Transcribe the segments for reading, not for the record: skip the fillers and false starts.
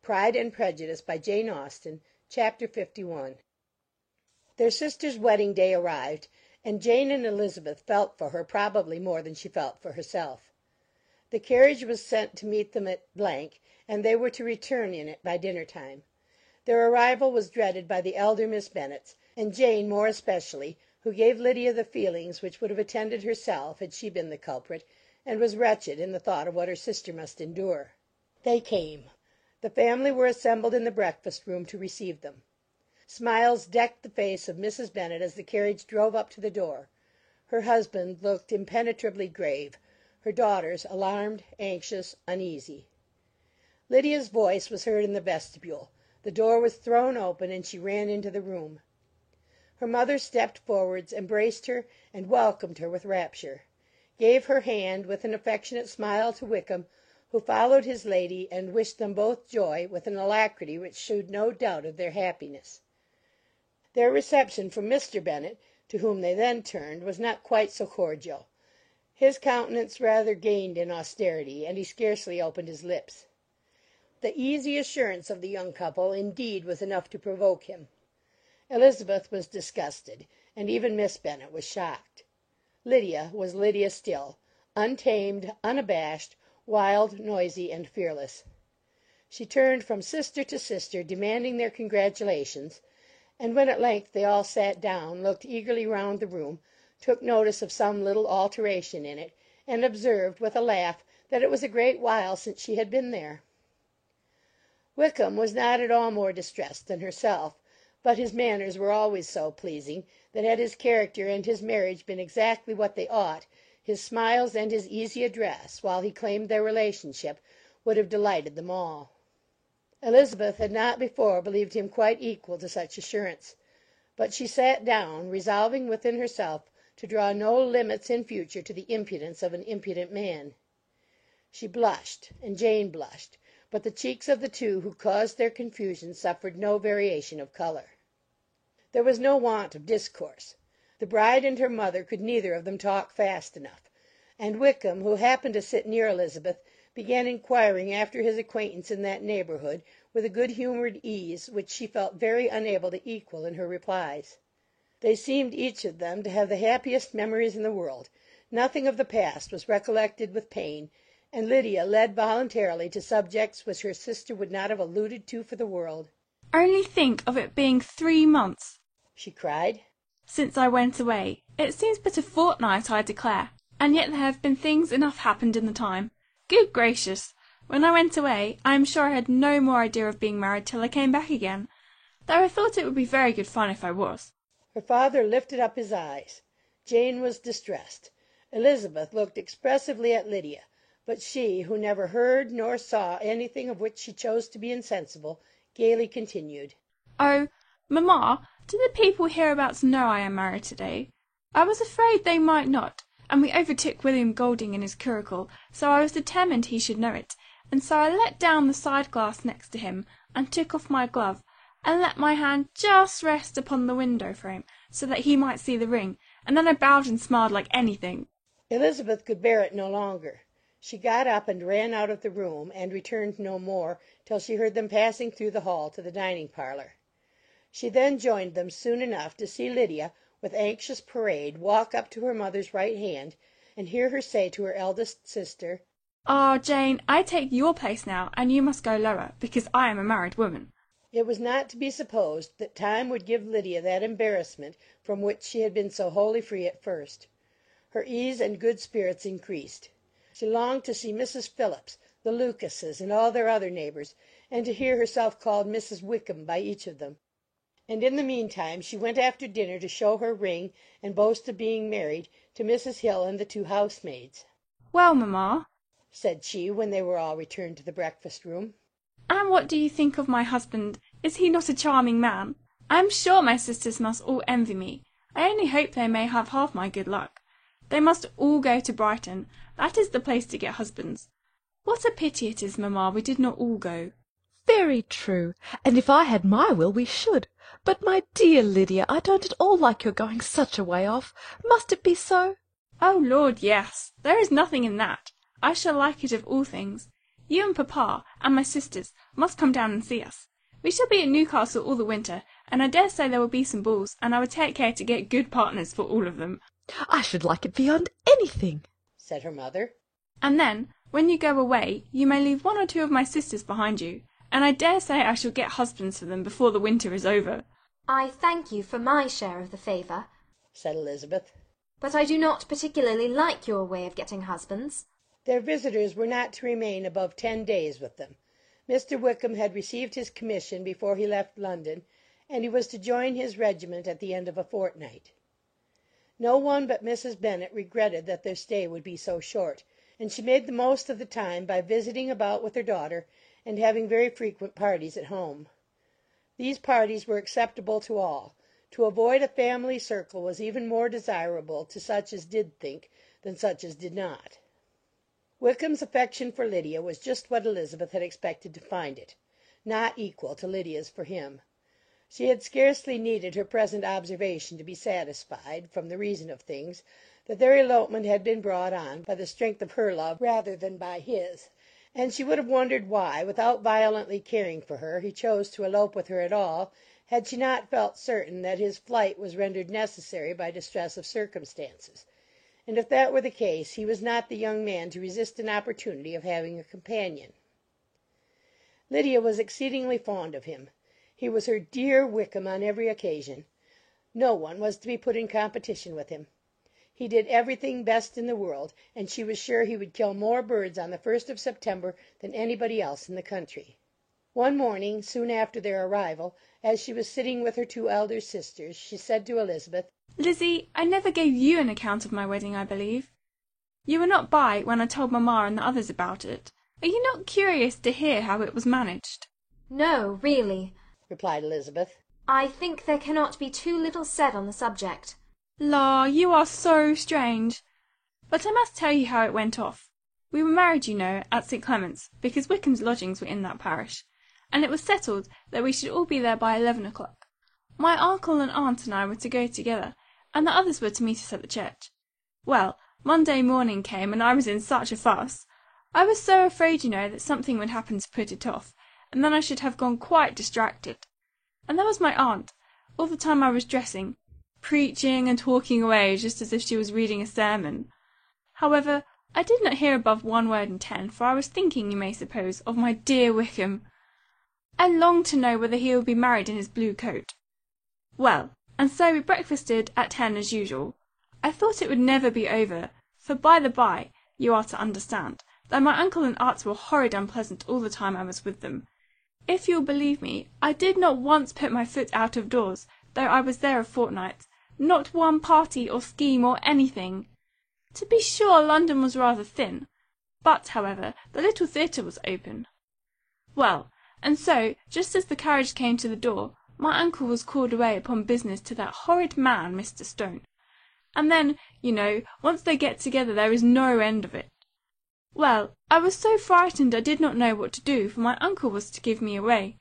Pride and Prejudice by Jane Austen, Chapter 51. Their sister's wedding day arrived, and Jane and Elizabeth felt for her probably more than she felt for herself. The carriage was sent to meet them at , and they were to return in it by dinner time. Their arrival was dreaded by the elder Miss Bennets, and Jane more especially, who gave Lydia the feelings which would have attended herself had she been the culprit, and was wretched in the thought of what her sister must endure. They came. The family were assembled in the breakfast room to receive them. Smiles decked the face of Mrs. Bennet as the carriage drove up to the door. Her husband looked impenetrably grave; her daughters alarmed, anxious, uneasy. Lydia's voice was heard in the vestibule. The door was thrown open, and she ran into the room. Her mother stepped forwards, embraced her, and welcomed her with rapture; gave her hand with an affectionate smile to Wickham, who followed his lady, and wished them both joy with an alacrity which shewed no doubt of their happiness. Their reception from Mr. Bennet, to whom they then turned, was not quite so cordial. His countenance rather gained in austerity, and he scarcely opened his lips. The easy assurance of the young couple, indeed, was enough to provoke him. Elizabeth was disgusted, and even Miss Bennet was shocked. Lydia was Lydia still, untamed, unabashed, wild, noisy, and fearless. She turned from sister to sister, demanding their congratulations, and when at length they all sat down, looked eagerly round the room, took notice of some little alteration in it, and observed, with a laugh, that it was a great while since she had been there. Wickham was not at all more distressed than herself, but his manners were always so pleasing, that had his character and his marriage been exactly what they ought, his smiles and his easy address, while he claimed their relationship, would have delighted them all. Elizabeth had not before believed him quite equal to such assurance; but she sat down, resolving within herself to draw no limits in future to the impudence of an impudent man. She blushed, and Jane blushed, but the cheeks of the two who caused their confusion suffered no variation of colour. There was no want of discourse. The bride and her mother could neither of them talk fast enough, and Wickham, who happened to sit near Elizabeth, began inquiring after his acquaintance in that neighbourhood with a good-humoured ease which she felt very unable to equal in her replies. They seemed each of them to have the happiest memories in the world; nothing of the past was recollected with pain, and Lydia led voluntarily to subjects which her sister would not have alluded to for the world. "Only think of it being 3 months," she cried, "since I went away! It seems but a fortnight, I declare, and yet there have been things enough happened in the time. Good gracious! When I went away, I am sure I had no more idea of being married till I came back again, though I thought it would be very good fun if I was." Her father lifted up his eyes. Jane was distressed. Elizabeth looked expressively at Lydia, but she, who never heard nor saw anything of which she chose to be insensible, gaily continued: "Oh, mamma, do the people hereabouts know I am married to-day? I was afraid they might not, and we overtook William Golding in his curricle, so I was determined he should know it, and so I let down the side-glass next to him, and took off my glove, and let my hand just rest upon the window-frame, so that he might see the ring, and then I bowed and smiled like anything." Elizabeth could bear it no longer. She got up and ran out of the room, and returned no more till she heard them passing through the hall to the dining-parlour. She then joined them soon enough to see Lydia, with anxious parade, walk up to her mother's right hand, and hear her say to her eldest sister: "Ah, Jane, I take your place now, and you must go lower, because I am a married woman." It was not to be supposed that time would give Lydia that embarrassment from which she had been so wholly free at first. Her ease and good spirits increased. She longed to see Mrs. Phillips, the Lucases, and all their other neighbours, and to hear herself called Mrs. Wickham by each of them. And in the meantime she went after dinner to show her ring, and boast of being married, to Mrs. Hill and the 2 housemaids. "Well, mamma," said she, when they were all returned to the breakfast-room, "and what do you think of my husband? Is he not a charming man? I am sure my sisters must all envy me. I only hope they may have half my good luck. They must all go to Brighton. That is the place to get husbands. What a pity it is, mamma, we did not all go." "Very true, and if I had my will we should. But, my dear Lydia, I don't at all like your going such a way off. Must it be so?" "Oh Lord, yes. There is nothing in that. I shall like it of all things. You and papa, and my sisters, must come down and see us. We shall be at Newcastle all the winter, and I dare say there will be some balls, and I would take care to get good partners for all of them." I should like it beyond anything, said her mother. "And then, when you go away, you may leave one or two of my sisters behind you, and I dare say I shall get husbands for them before the winter is over." "I thank you for my share of the favour," said Elizabeth. "but I do not particularly like your way of getting husbands." Their visitors were not to remain above 10 days with them. Mr. Wickham had received his commission before he left London, and he was to join his regiment at the end of a fortnight. No one but Mrs. Bennet regretted that their stay would be so short, and she made the most of the time by visiting about with her daughter and having very frequent parties at home. These parties were acceptable to all. To avoid a family circle was even more desirable to such as did think than such as did not. Wickham's affection for Lydia was just what Elizabeth had expected to find it, not equal to Lydia's for him. She had scarcely needed her present observation to be satisfied, from the reason of things, that their elopement had been brought on by the strength of her love rather than by his, and she would have wondered why, without violently caring for her, he chose to elope with her at all, had she not felt certain that his flight was rendered necessary by distress of circumstances. And if that were the case, he was not the young man to resist an opportunity of having a companion. Lydia was exceedingly fond of him. He was her dear Wickham on every occasion. No one was to be put in competition with him. He did everything best in the world, and she was sure he would kill more birds on the 1st of September than anybody else in the country. One morning, soon after their arrival, as she was sitting with her two elder sisters, she said to Elizabeth, "Lizzie, I never gave you an account of my wedding, I believe. You were not by when I told mamma and the others about it. Are you not curious to hear how it was managed?" "No, really," replied Elizabeth. "I think there cannot be too little said on the subject." "La, you are so strange. But I must tell you how it went off. We were married, you know, at St. Clement's, because Wickham's lodgings were in that parish, and it was settled that we should all be there by 11 o'clock. My uncle and aunt and I were to go together, and the others were to meet us at the church. Well, Monday morning came, and I was in such a fuss. I was so afraid, you know, that something would happen to put it off, and then I should have gone quite distracted. And there was my aunt, all the time I was dressing, preaching and talking away just as if she was reading a sermon. However, I did not hear above 1 word in 10, for I was thinking, you may suppose, of my dear Wickham. I longed to know whether he would be married in his blue coat. Well, and so we breakfasted at 10 as usual. I thought it would never be over, for by the by, you are to understand, that my uncle and aunt were horrid unpleasant all the time I was with them. If you'll believe me, I did not once put my foot out of doors, though I was there a fortnight, not one party or scheme or anything. To be sure, London was rather thin, but, however, the little theatre was open. Well, and so, just as the carriage came to the door, my uncle was called away upon business to that horrid man, Mr. Stone. And then, you know, once they get together there is no end of it. Well, I was so frightened I did not know what to do, for my uncle was to give me away,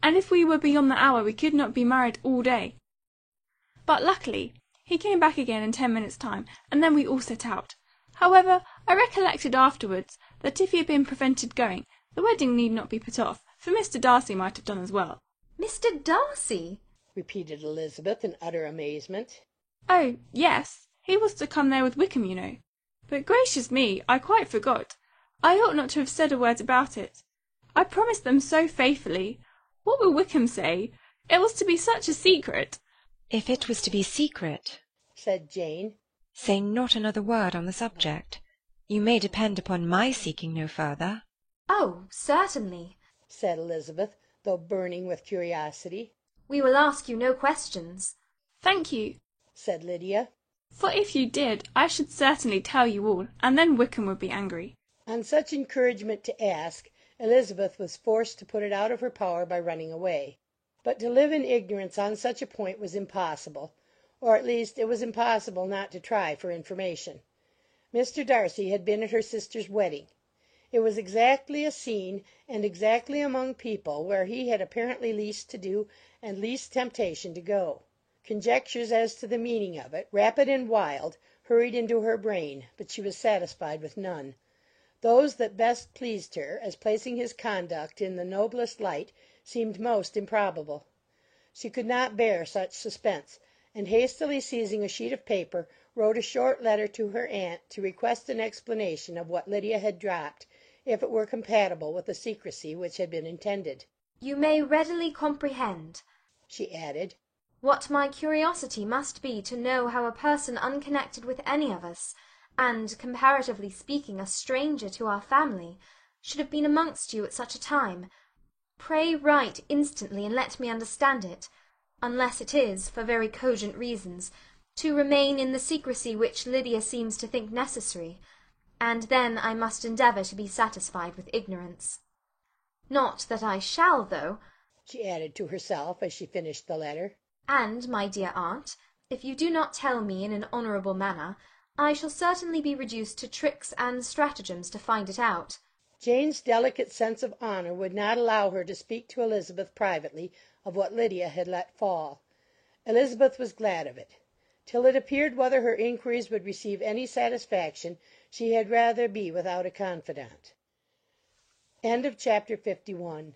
and if we were beyond the hour we could not be married all day. But luckily he came back again in 10 minutes' time, and then we all set out. However, I recollected afterwards that if he had been prevented going, the wedding need not be put off, for Mr. Darcy might have done as well." "Mr. Darcy?" repeated Elizabeth in utter amazement. "Oh, yes, he was to come there with Wickham, you know. But gracious me, I quite forgot. I ought not to have said a word about it. I promised them so faithfully. What will Wickham say? It was to be such a secret." "If it was to be secret," said Jane, "say not another word on the subject. You may depend upon my seeking no further." "Oh, certainly," said Elizabeth, though burning with curiosity. "We will ask you no questions." "Thank you, said Lydia. for if you did, I should certainly tell you all, and then Wickham would be angry." On such encouragement to ask, Elizabeth was forced to put it out of her power by running away. But to live in ignorance on such a point was impossible, or at least it was impossible not to try for information. Mr. Darcy had been at her sister's wedding. It was exactly a scene, and exactly among people where he had apparently least to do and least temptation to go. Conjectures as to the meaning of it, rapid and wild, hurried into her brain, but she was satisfied with none. Those that best pleased her, as placing his conduct in the noblest light, seemed most improbable. She could not bear such suspense, and hastily seizing a sheet of paper, wrote a short letter to her aunt to request an explanation of what Lydia had dropped, if it were compatible with the secrecy which had been intended. You may readily comprehend, she added, what my curiosity must be to know how a person unconnected with any of us, and, comparatively speaking, a stranger to our family, should have been amongst you at such a time. Pray write instantly, and let me understand it, unless it is, for very cogent reasons, to remain in the secrecy which Lydia seems to think necessary, and then I must endeavour to be satisfied with ignorance. Not that I shall, though, she added to herself as she finished the letter. And, my dear aunt, if you do not tell me in an honourable manner, I shall certainly be reduced to tricks and stratagems to find it out. Jane's delicate sense of honour would not allow her to speak to Elizabeth privately of what Lydia had let fall. Elizabeth was glad of it. Till it appeared whether her inquiries would receive any satisfaction, she had rather be without a confidant. Chapter 52.